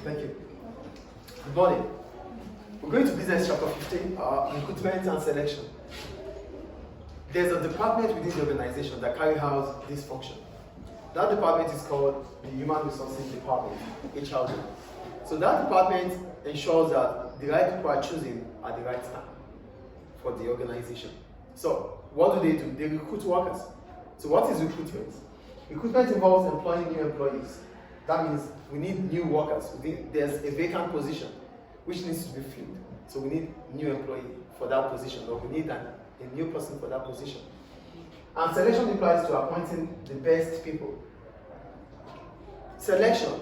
Thank you. Good morning. We're going to business chapter 15, recruitment and selection. There's a department within the organization that carries out this function. That department is called the Human Resources Department, HRD. So that department ensures that the right people are chosen at the right time for the organization. So what do? They recruit workers. So what is recruitment? Recruitment involves employing new employees. That means we need new workers. There's a vacant position which needs to be filled. So we need new employee for that position, or we need a new person for that position. And selection applies to appointing the best people. Selection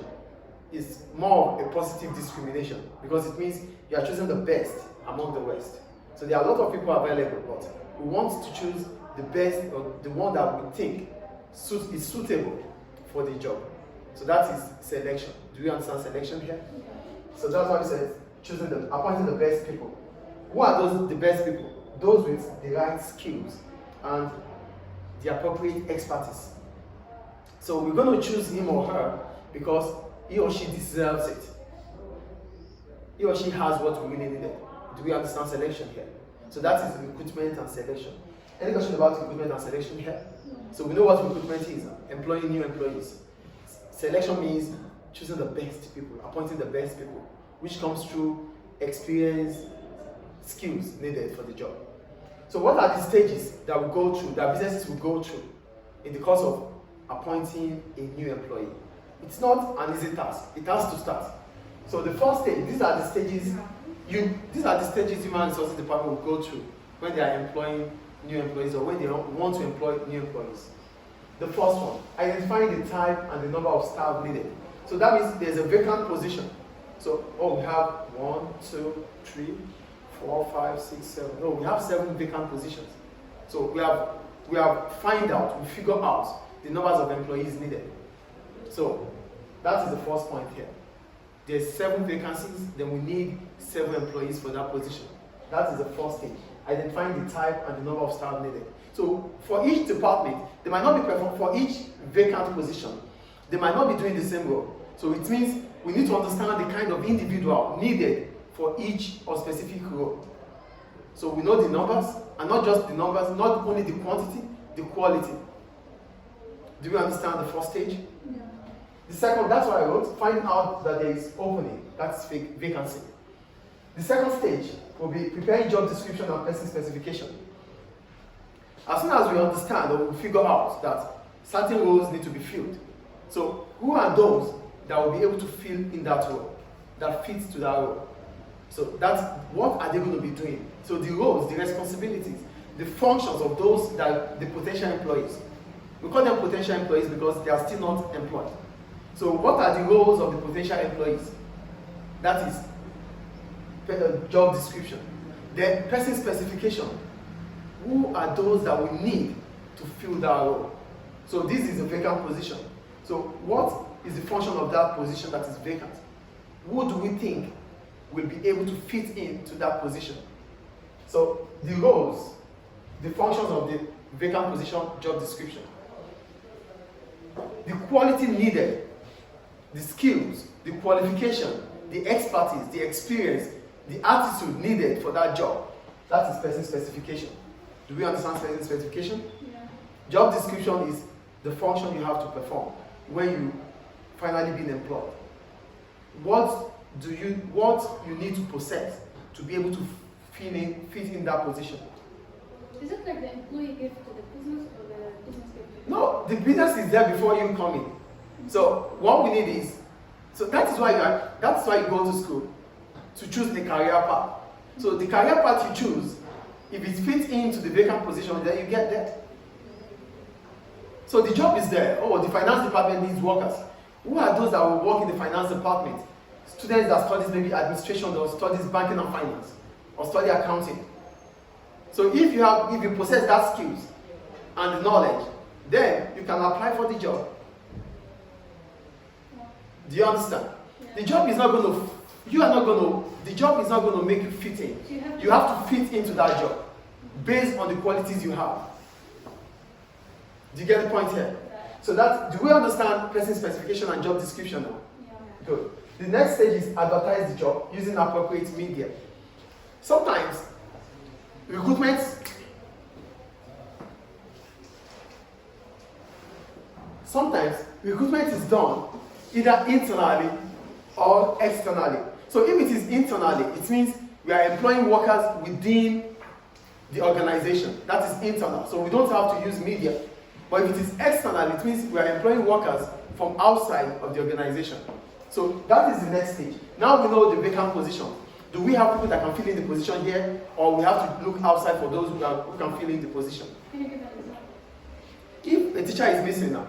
is more of a positive discrimination because it means you are choosing the best among the rest. So there are a lot of people available, but we want to choose the best or the one that we think is suitable for the job. So that is selection. Do you understand selection here? So that's why we said appointing the best people. Who are the best people? Those with the right skills and the appropriate expertise. So we're going to choose him or her because he or she deserves it. He or she has what we really needed. Do we understand selection here? So that is recruitment and selection. Any question about recruitment and selection here? So we know what recruitment is, employing new employees. Selection means choosing the best people, appointing the best people, which comes through experience, skills needed for the job. So what are the stages that we go through, that businesses will go through in the course of appointing a new employee? It's not an easy task. It has to start. So the first stage, these are the stages human resources department will go through when they are employing new employees or when they want to employ new employees. The first one, identifying the type and the number of staff needed. So that means there's a vacant position. So, we have 1, 2, 3, 4, 5, 6, 7. No, we have 7 vacant positions. So we figure out the numbers of employees needed. So that is the first point here. There's 7 vacancies, then we need 7 employees for that position. That is the first stage. Identifying the type and the number of staff needed. So for each department, they might not be performed for each vacant position. They might not be doing the same role. So it means we need to understand the kind of individual needed for each or specific role. So we know the numbers, and not just the numbers, not only the quantity, the quality. Do you understand the first stage? Yeah. The second, that's what I wrote, find out that there is opening, that's vacancy. The second stage will be preparing job description and person specification. As soon as we understand or we figure out that certain roles need to be filled, so who are those that will be able to fill in that role, that fits to that role? So that's what are they going to be doing? So the roles, the responsibilities, the functions of those the potential employees. We call them potential employees because they are still not employed. So what are the roles of the potential employees? That is job description. The person specification. Who are those that we need to fill that role? So this is a vacant position. So what is the function of that position that is vacant? Who do we think will be able to fit into that position? So the roles, the functions of the vacant position job description. The quality needed, the skills, the qualification, the expertise, the experience, the attitude needed for that job. That is person specification. Do we understand person specification? Yeah. Job description is the function you have to perform when you finally been employed. What you need to possess to be able to fit in that position. Is it like the employee gives to the business or the business gives to the No, the business is there before you come in. So what we need is, so that's why you go to school, to choose a career path. So the career path you choose, if it fits into the vacant position, then you get there. So the job is there. The finance department needs workers. Who are those that will work in the finance department? Students that studies maybe administration or studies banking and finance or study accounting. So if you possess that skills and the knowledge, then you can apply for the job. Do you understand? Yeah. The job is not going to make you fit in. You have to fit into that job based on the qualities you have. Do you get the point here? So do we understand person specification and job description now? Yeah. Good. The The next stage is advertise the job using appropriate media. Sometimes recruitment is done either internally or externally. So if it is internally, it means we are employing workers within the organization. That is internal. So we don't have to use media. But if it is external, it means we are employing workers from outside of the organization. So that is the next stage. Now we know the vacant position. Do we have people that can fill in the position here, or we have to look outside for those who can fill in the position? Can you give an example? If a teacher is missing now,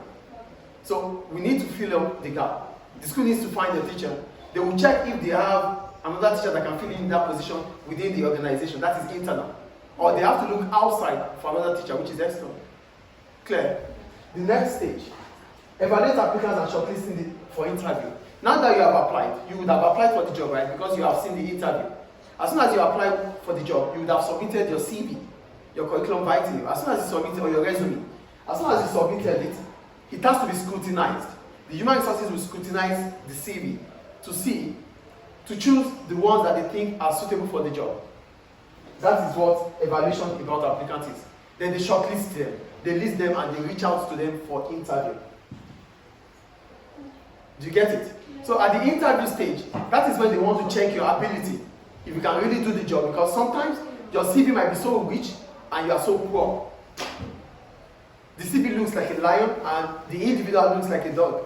so we need to fill up the gap. The school needs to find a teacher. They will check if they have another teacher that can fill in that position within the organization. That is internal. Or they have to look outside for another teacher, which is external. Clear? The next stage. Evaluate applicants and shortlisting for interview. Now that you have applied, you would have applied for the job, right? Because you have seen the interview. As soon as you apply for the job, you would have submitted your CV, your curriculum vitae. As soon as you submitted, or your resume, as soon as you submitted it, it has to be scrutinized. The human resources will scrutinize the CV to choose the ones that they think are suitable for the job. That is what evaluation about applicants is. Then they shortlist them, they list them, and they reach out to them for interview. Do you get it? So at the interview stage, that is when they want to check your ability, if you can really do the job, because sometimes your CV might be so rich and you are so poor. The CV looks like a lion and the individual looks like a dog.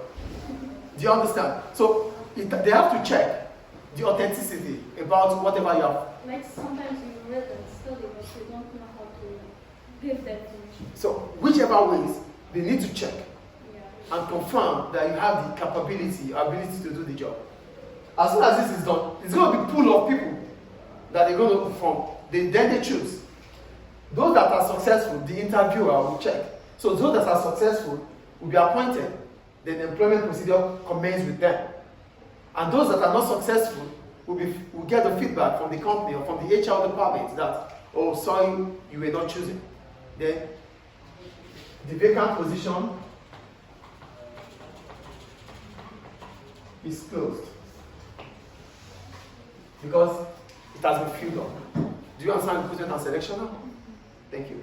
Do you understand? So they have to check the authenticity about whatever you have. Like sometimes you read and study, but you don't know how to give that information. So whichever ways, they need to check Yeah. and confirm that you have the capability, ability to do the job. As soon as this is done, it's going to be a pool of people that they're going to perform. Then they choose. Those that are successful, the interviewer will check. So those that are successful will be appointed. Then the employment procedure commences with them. And those that are not successful will get the feedback from the company or from the HR department that, oh, sorry, you were not chosen. Then the vacant position is closed because it has been filled up. Do you understand recruitment and selection now? Thank you.